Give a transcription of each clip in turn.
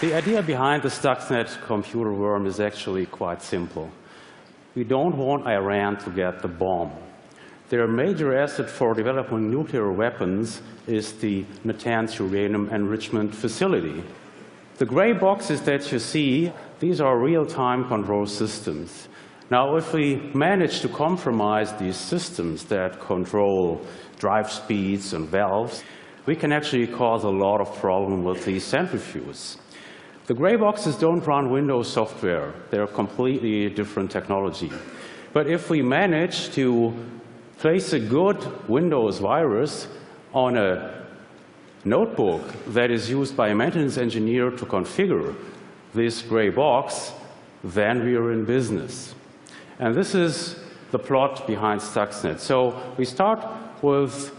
The idea behind the Stuxnet computer worm is actually quite simple. We don't want Iran to get the bomb. Their major asset for developing nuclear weapons is the Natanz uranium enrichment facility. The gray boxes that you see, these are real-time control systems. Now, if we manage to compromise these systems that control drive speeds and valves, we can actually cause a lot of problem with these centrifuges. The gray boxes don't run Windows software. They're completely different technology. But if we manage to place a good Windows virus on a notebook that is used by a maintenance engineer to configure this gray box, then we are in business. And this is the plot behind Stuxnet. So we start with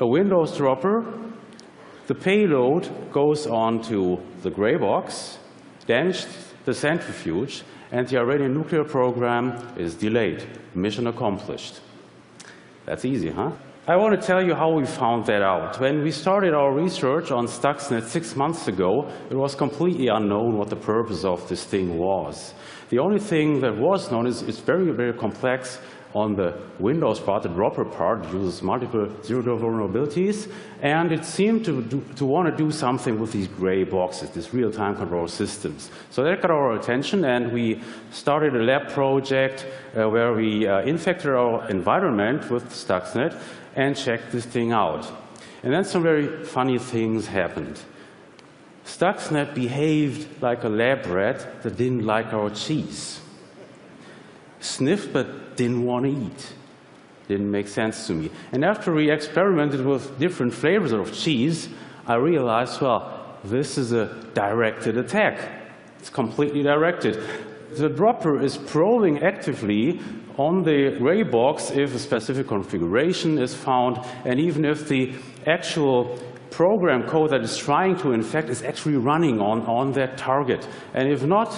a Windows dropper. The payload goes on to the gray box, damages the centrifuge, and the Iranian nuclear program is delayed. Mission accomplished. That's easy, huh? I want to tell you how we found that out. When we started our research on Stuxnet 6 months ago, it was completely unknown what the purpose of this thing was. The only thing that was known is it's very, very complex. On the Windows part, the dropper part, it uses multiple zero-day vulnerabilities, and it seemed to want to do something with these gray boxes, these real-time control systems. So that got our attention, and we started a lab project where we infected our environment with Stuxnet and checked this thing out. And then some very funny things happened. Stuxnet behaved like a lab rat that didn't like our cheese. Sniffed but didn't want to eat. Didn't make sense to me. And after we experimented with different flavors of cheese, I realized, well, this is a directed attack. It's completely directed. The dropper is probing actively on the gray box if a specific configuration is found, and even if the actual program code that is trying to infect is actually running on that target. And if not,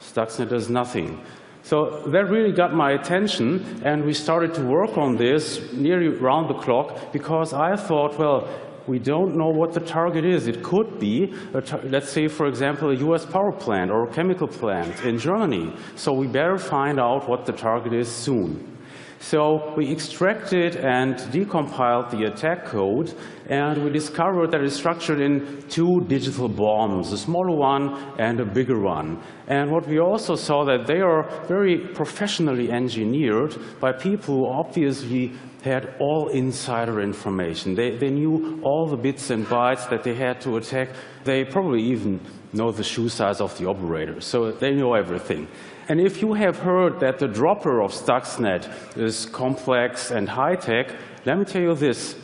Stuxnet does nothing. So that really got my attention, and we started to work on this nearly round the clock because I thought, well, we don't know what the target is. It could be, let's say, for example, a US power plant or a chemical plant in Germany. So we better find out what the target is soon. So we extracted and decompiled the attack code, and we discovered that it's structured in 2 digital bombs, a smaller one and a bigger one. And what we also saw that they are very professionally engineered by people who obviously had all insider information. They knew all the bits and bytes that they had to attack. They probably even know the shoe size of the operator, so they know everything. And if you have heard that the dropper of Stuxnet is complex and high-tech, let me tell you this.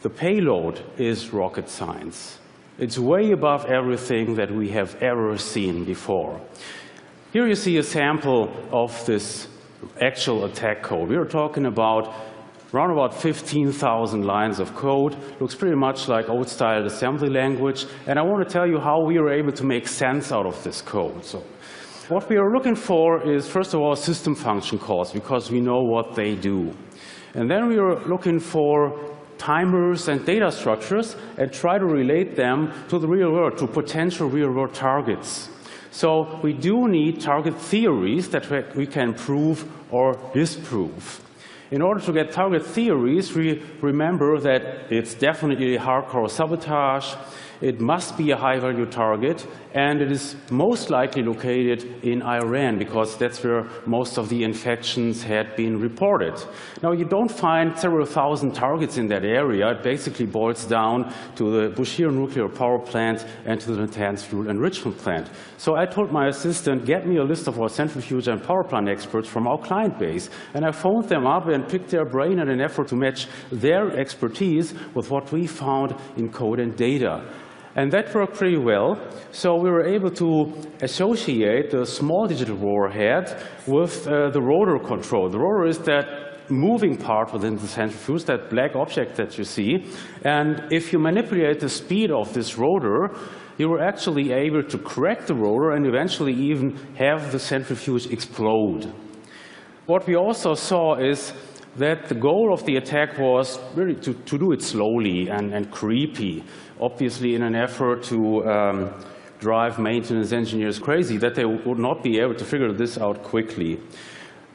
The payload is rocket science. It's way above everything that we have ever seen before. Here you see a sample of this actual attack code. We are talking about around about 15,000 lines of code. Looks pretty much like old-style assembly language. And I want to tell you how we were able to make sense out of this code. So what we are looking for is, first of all, system function calls, because we know what they do. And then we are looking for timers and data structures and try to relate them to the real world, to potential real-world targets. So we do need target theories that we can prove or disprove. In order to get target theories, we remember that it's definitely hardcore sabotage, it must be a high-value target, and it is most likely located in Iran, because that's where most of the infections had been reported. Now, you don't find several thousand targets in that area. It basically boils down to the Bushehr nuclear power plant and to the Natanz fuel enrichment plant. So I told my assistant, get me a list of our centrifuge and power plant experts from our client base. And I phoned them up and picked their brain in an effort to match their expertise with what we found in code and data. And that worked pretty well. So we were able to associate the small digital warhead with the rotor control. The rotor is that moving part within the centrifuge, that black object that you see. And if you manipulate the speed of this rotor, you were actually able to crack the rotor and eventually even have the centrifuge explode. What we also saw is that the goal of the attack was really to do it slowly and creepy, obviously in an effort to drive maintenance engineers crazy that they would not be able to figure this out quickly.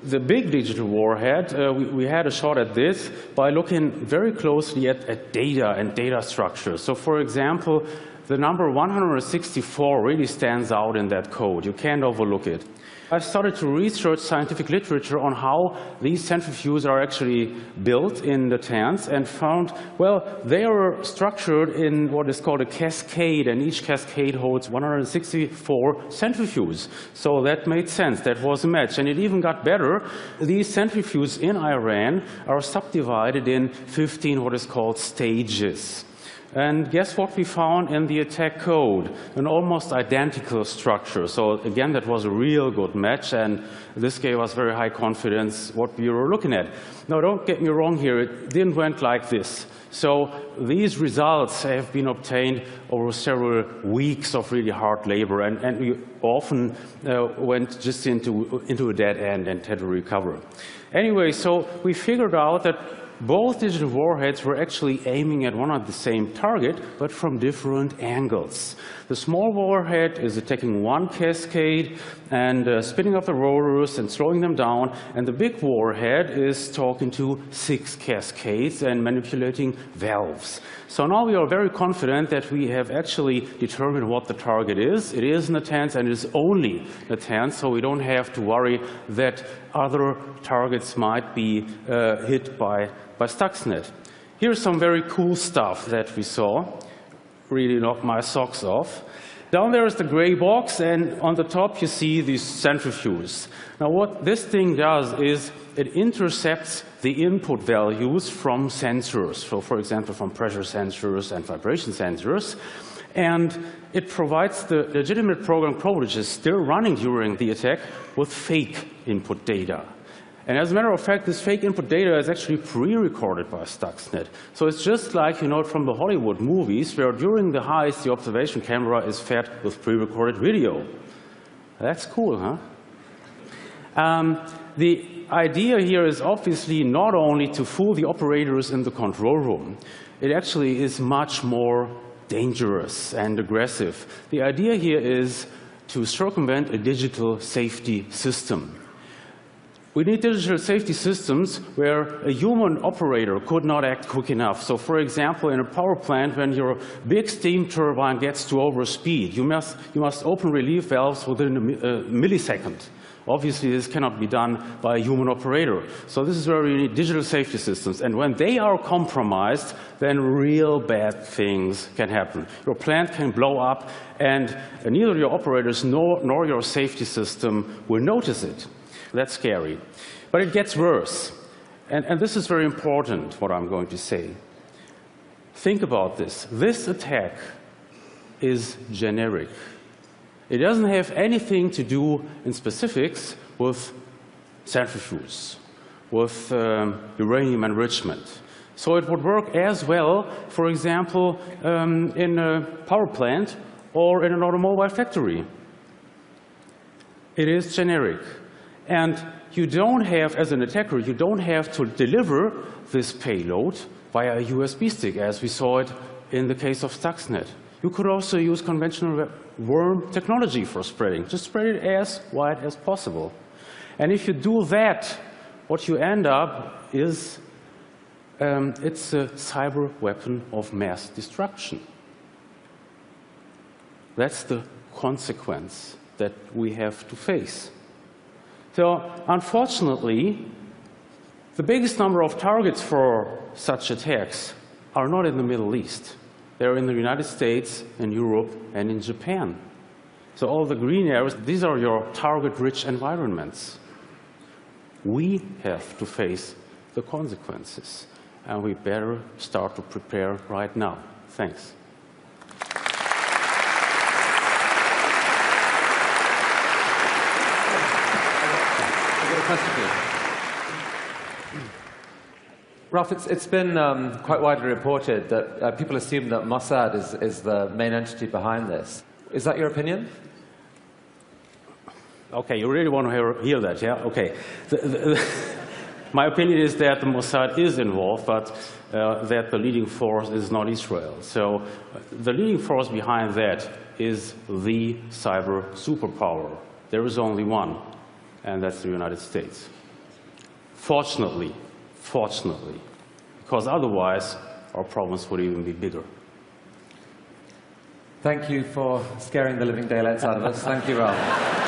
The big digital warhead, we had a shot at this by looking very closely at data and data structures. So for example, the number 164 really stands out in that code. You can't overlook it. I started to research scientific literature on how these centrifuges are actually built in the tanks and found, well, they are structured in what is called a cascade, and each cascade holds 164 centrifuges. So that made sense. That was a match. And it even got better. These centrifuges in Iran are subdivided in 15 what is called stages. And guess what we found in the attack code? An almost identical structure. So again, that was a real good match, and this gave us very high confidence what we were looking at. Now, don't get me wrong here. It didn't went like this. So these results have been obtained over several weeks of really hard labor, and we often went just into a dead end and had to recover. Anyway, so we figured out that both digital warheads were actually aiming at one and the same target, but from different angles. The small warhead is attacking one cascade and spinning up the rotors and slowing them down, and the big warhead is talking to 6 cascades and manipulating valves. So now we are very confident that we have actually determined what the target is. It is Natanz, and it is only Natanz, so we don't have to worry that other targets might be hit by Stuxnet. Here's some very cool stuff that we saw. Really knocked my socks off. Down there is the gray box, and on the top you see these centrifuges. Now what this thing does is it intercepts the input values from sensors. So for example, from pressure sensors and vibration sensors. And it provides the legitimate program code, which is still running during the attack, with fake input data. And as a matter of fact, this fake input data is actually pre-recorded by Stuxnet. So it's just like, you know, from the Hollywood movies, where during the heist, the observation camera is fed with pre-recorded video. That's cool, huh? The idea here is obviously not only to fool the operators in the control room. It actually is much more dangerous and aggressive. The idea here is to circumvent a digital safety system. We need digital safety systems where a human operator could not act quick enough. So for example, in a power plant, when your big steam turbine gets to overspeed, you must open relief valves within a millisecond. Obviously, this cannot be done by a human operator. So this is where we need digital safety systems. And when they are compromised, then real bad things can happen. Your plant can blow up, and neither your operators nor your safety system will notice it. That's scary. But it gets worse. And this is very important, what I'm going to say. Think about this. This attack is generic. It doesn't have anything to do in specifics with centrifuges, with uranium enrichment. So it would work as well, for example, in a power plant or in an automobile factory. It is generic. And you don't have, as an attacker, you don't have to deliver this payload via a USB stick, as we saw it in the case of Stuxnet. You could also use conventional worm technology for spreading. Just spread it as wide as possible. And if you do that, what you end up is it's a cyber weapon of mass destruction. That's the consequence that we have to face. So unfortunately, the biggest number of targets for such attacks are not in the Middle East. They're in the United States, in Europe, and in Japan. So all the green areas, these are your target-rich environments. We have to face the consequences, and we better start to prepare right now. Thanks. Ralph, it's been quite widely reported that people assume that Mossad is the main entity behind this. Is that your opinion? Okay, you really want to hear that, yeah? Okay. My opinion is that the Mossad is involved, but that the leading force is not Israel. So the leading force behind that is the cyber superpower. There is only one, and that's the United States. Fortunately, because otherwise our problems would even be bigger. Thank you for scaring the living daylights out of us. Thank you, Ralph.